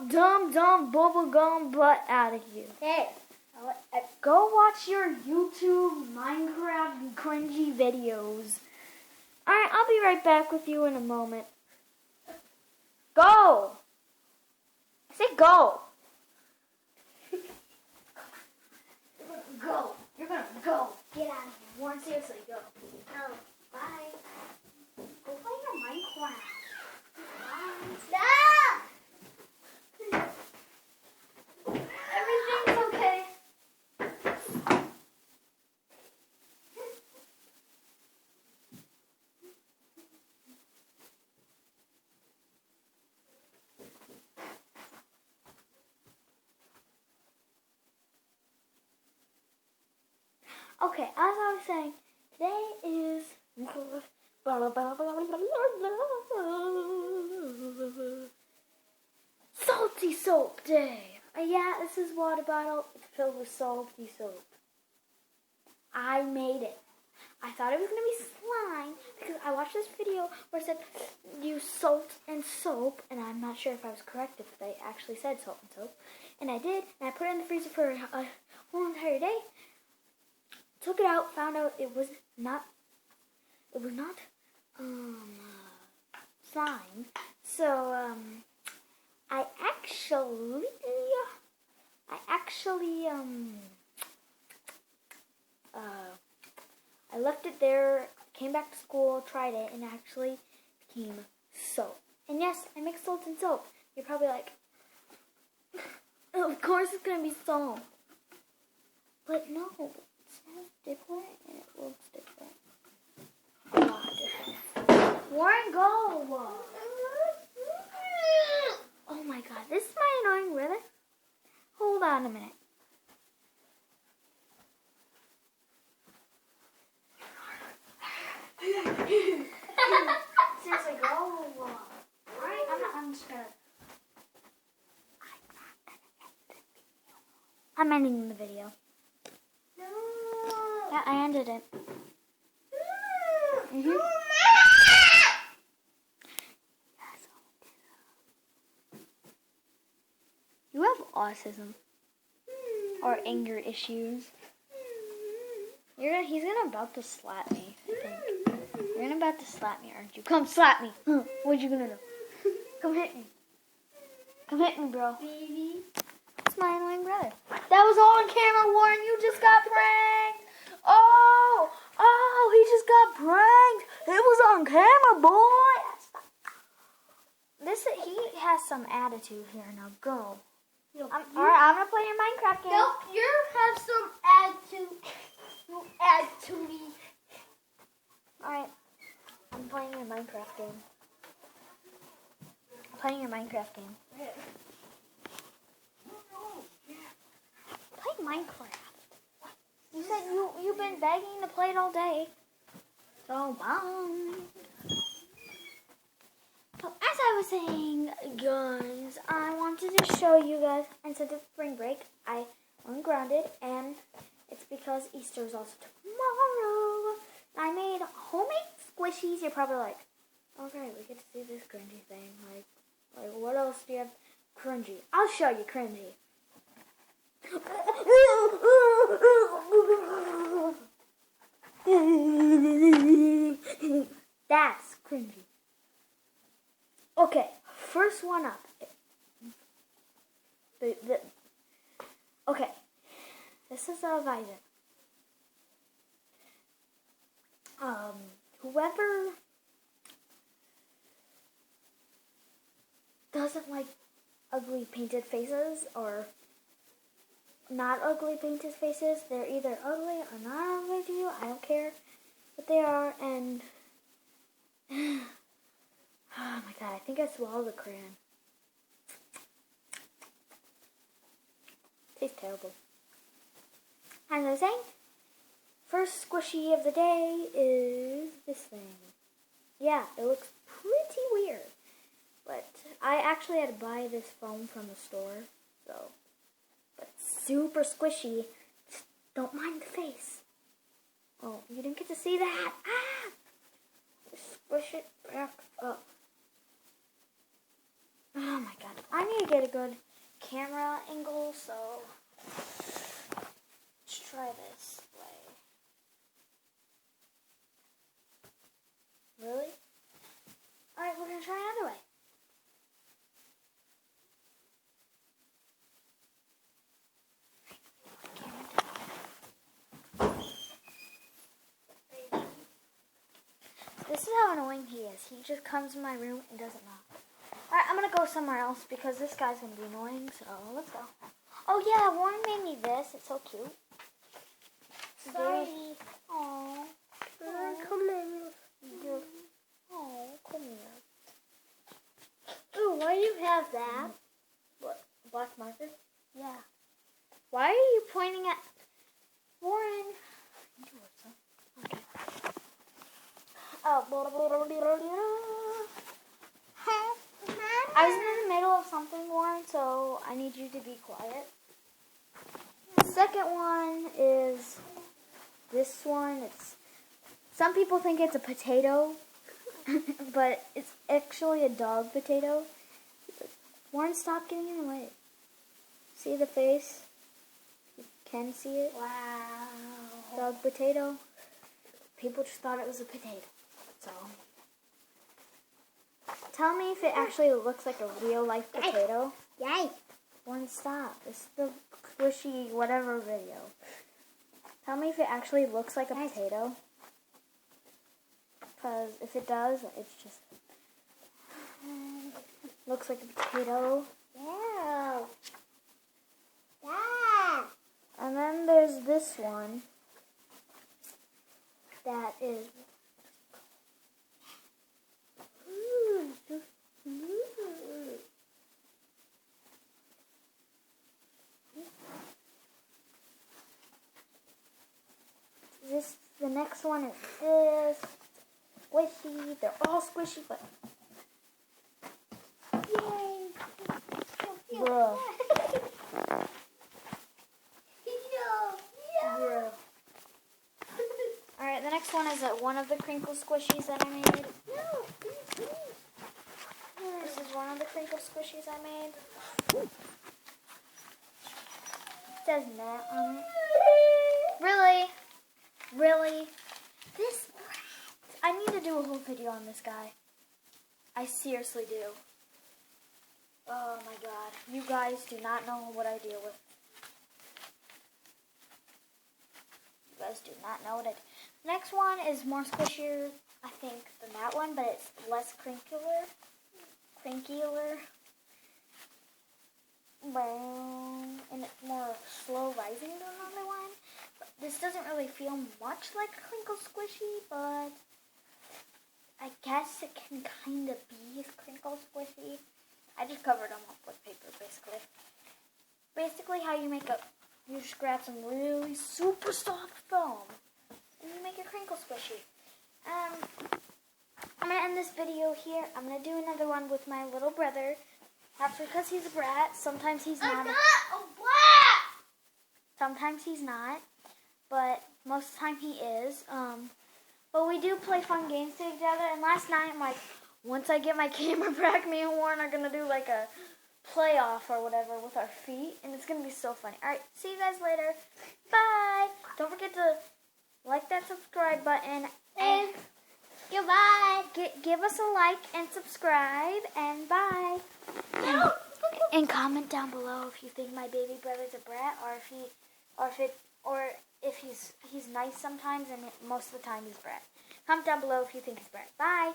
dumb bubblegum butt out of you. Hey. Go watch your YouTube Minecraft cringy videos. Alright, I'll be right back with you in a moment. Go! I said go! Go! You're gonna go! Get out of here. Warren, seriously, go. No. Bye. Go play your Minecraft. Bye. Stop! Everything's okay. Okay, as I was saying, today is Salty Soap Day. Yeah, this is water bottle. It's filled with salty soap. I made it. I thought it was going to be slime because I watched this video where it said use salt and soap, and I'm not sure if I was correct if they actually said salt and soap. And I did, and I put it in the freezer for a whole entire day. Took it out, found out it was not slime. So I left it there, came back to school, tried it, and it actually became soap. And yes, I mix salt and soap. You're probably like, of course it's gonna be soap. But no, it smells different and it looks different. God. Warren, go! Oh my god, this is my annoying brother. Hold on a minute. Seriously, go. Alright, I'm just gonna. I'm ending the video. No. Yeah, I ended it. Mm-hmm. You have autism or anger issues. He's about to slap me, I think. You're about to slap me, aren't you? Come slap me. What you gonna do? Come hit me. Come hit me, bro. Baby. It's my annoying brother. That was all on camera, Warren. You just got pranked. Oh, he just got pranked. It was on camera, boy. He has some attitude here. Now go. Alright, I'm gonna play your Minecraft game. Nope, you have some attitude. You add to me. Alright, I'm playing your Minecraft game. I'm playing your Minecraft game. Play Minecraft. You said you've been begging to play it all day. So bye. So as I was saying, guys, I wanted to show you guys, and since it's spring break, I went grounded, and it's because Easter is also tomorrow. I made homemade squishies. You're probably like, okay, we get to see this cringy thing. Like what else do you have cringy? I'll show you cringy. That's cringy. Okay, first one up. Okay, this is a visor. Whoever doesn't like ugly painted faces or not ugly painted faces, they're either ugly or not ugly to you. I don't care what they are. And oh my god, I think I swallowed the crayon. Tastes terrible. As I was saying, first squishy of the day is this thing. Yeah, it looks pretty weird. But I actually had to buy this foam from the store. So, but it's super squishy. Just don't mind the face. Oh, you didn't get to see that. Ah! Squish it back up. Oh my god. I need to get a good camera angle, so let's try this way. Really? Alright, we're gonna try another way. This is how annoying he is. He just comes in my room and doesn't knock. Alright, I'm gonna go somewhere else because this guy's gonna be annoying, so let's go. Oh yeah, Warren made me this. It's so cute. Sorry. Aww. Come here. Oh, come here. Ooh, why do you have that? What? Black marker? Yeah. Why are you pointing at Warren? Okay. Oh, I was in the middle of something, Warren, so I need you to be quiet. The second one is this one. Some people think it's a potato, but it's actually a dog potato. Warren, stop getting in the way. See the face? You can see it. Wow. Dog potato. People just thought it was a potato. So, tell me if it actually looks like a real life potato. Yay. Warren, stop. This is the squishy whatever video. Tell me if it actually looks like a potato. Because if it does, it's just looks like a potato. Yeah. Yeah. And then there's this one that is this. The next one is this squishy. They're all squishy, but Yay. bruh. Yeah. Alright, the next one is one of the crinkle squishies that I made. This is one of the crinkle squishies I made. It says Matt on it. Really? Really? This brat. I need to do a whole video on this guy. I seriously do. Oh my god. You guys do not know what I deal with. You guys do not know what I do. Next one is more squishier, I think, than that one, but it's less crinkular. And it's more slow rising than the other one. But this doesn't really feel much like a crinkle squishy, but I guess it can kind of be a crinkle squishy. I just covered them up with paper, basically. Basically, how you make you just grab some really super soft foam and you make a crinkle squishy. I'm going to end this video here. I'm going to do another one with my little brother. That's because he's a brat. Sometimes he's not. I'm not a brat. Sometimes he's not. But most of the time he is. But we do play fun games together. And last night, I'm like, once I get my camera back, me and Warren are going to do like a playoff or whatever with our feet. And it's going to be so funny. Alright, see you guys later. Bye. Don't forget to like that subscribe button. And Goodbye. give us a like and subscribe. And bye. And comment down below if you think my baby brother's a brat, or if he's nice sometimes and most of the time he's brat. Comment down below if you think he's brat. Bye.